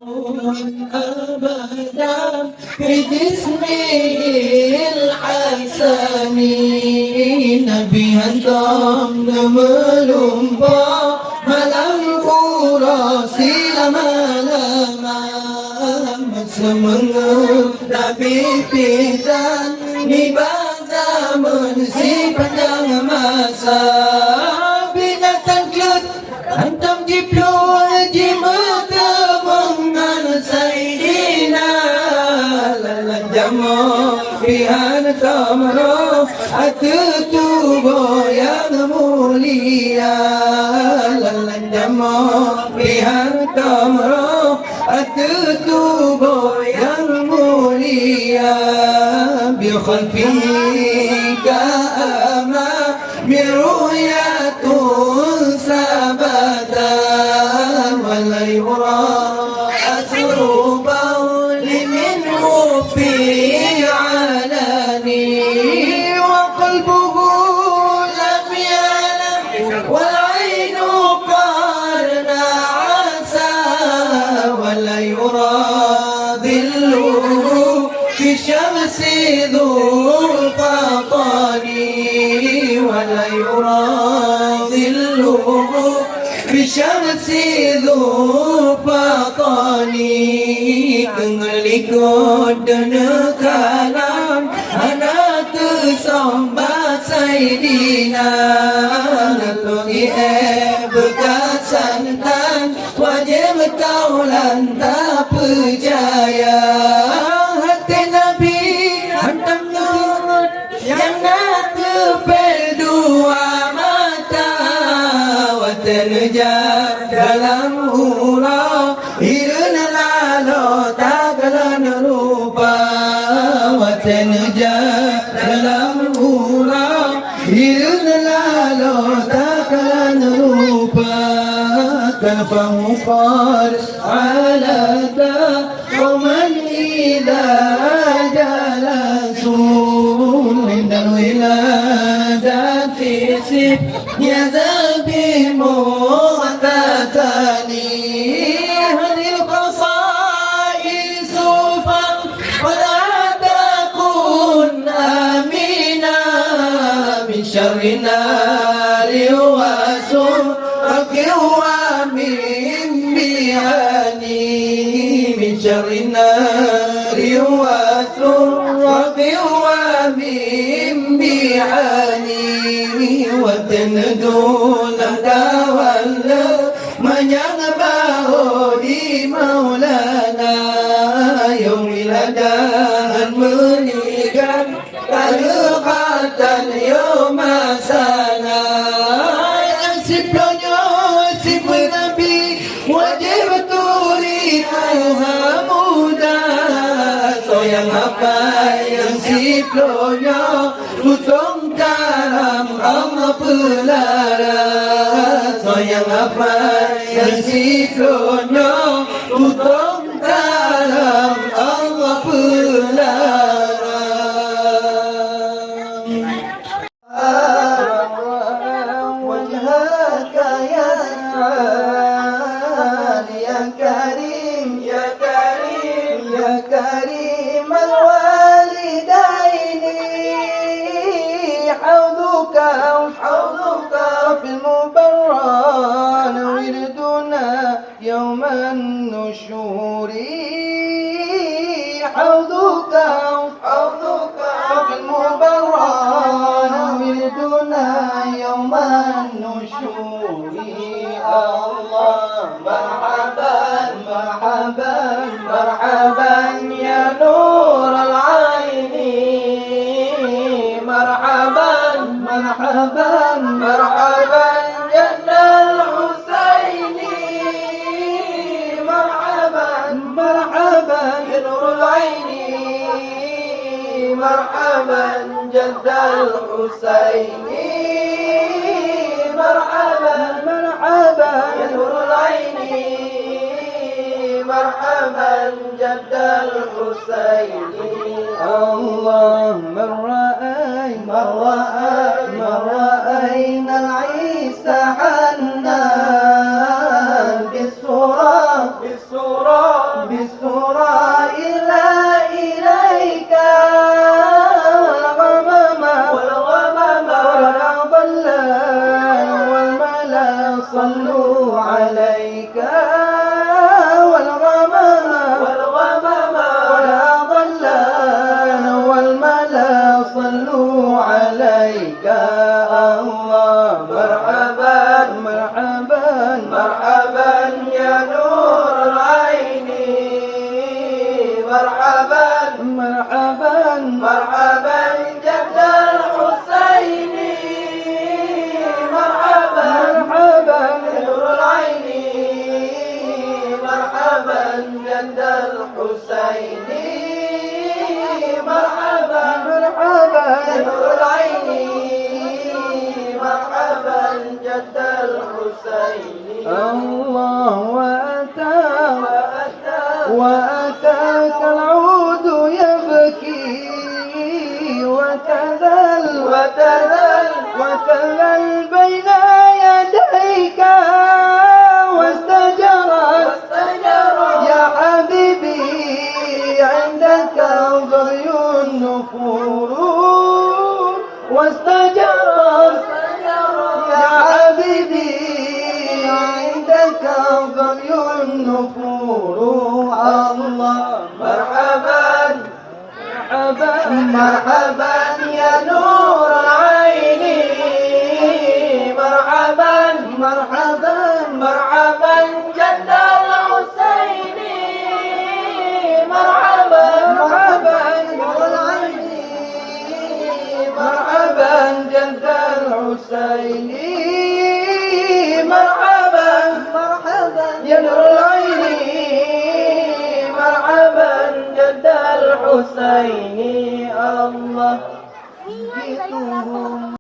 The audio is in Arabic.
أبدا بجسمه الحسن نبيا دم melumba malam kurasi lama-lama semangat Nabi pidan ni zaman si panjang masa binatang klut antam jiplul jimata mengan sayyidina lalan jamo bihan kamro atutubo yang mulia lalan jamo bihan kamro atutubo yang mulia bi khalfika ama miruyatun sabata wala yura asruba liminhu fi alani wa qalbuhu lam yalam wal aynu qarna asa wala yura dhilluhu fi shamsi dhul qatani ولا يرى ظله بشمس ذو فطاني كنغلقود نكالام أنا تسمى سيدنا نتوغي bekas santan wajib taulan tak percaya hati Nabi hantam nur yang nak berdua mata waterjar dalam hura irna lalo tagalan rupa waterjar dalam hura irna lalo tagalan rupa كفه قال على قوما إذا جلسوا عند الولادة سب يذهب معتتني هذه القصائد ولا تكن آمنا من شر النار وسرك ومن بياني من شر النار وسرك ومن بياني وتندون تولى من ينبه di Maulana يوم الأذان meninggal kalqatan يوم sana siplonya sip Nabi wajib turiha muda so yang apa yang siplonya tutong karam Allah pelara so yang apa yang siplonya tutong karam Allah pelara كريم الوالدين حوضك في المبران وردنا يوم النشور حوضك في المبران وردنا يوم النشور الله مرحبا مرحبا مرحبا يا نور العين مرحبا مرحبا مرحبا جد الحسين مرحبا مرحبا يا نور العين مرحبا جد الحسين مرحبا مرحبا يا نور العين مرحبا جد الحسين الله من رأينا العيسى حنان بالصورة عليك الله. مرحبا مرحبا مرحبا يا نور العين، مرحبا مرحبا مرحبا جد الحسين، مرحبا مرحبا نور العين، مرحبا جد الحسين، مرحبا مرحبا نور العين، مرحبا جد الحسين. الله وأتاك العود يبكي وتذل بين يديك واستجرت يا حبيبي عندك ضري النفور، واستجرت يا حبيبي عندك ضري النفور. الله مرحبا مرحبا مرحبا يا نور العين، مرحبا مرحبا مرحبا جد الحسين، مرحبا مرحبا نور العين، مرحبا جد الحسين، مرحبا مرحبا يا نور العين، مرحبا جد الحسين. الله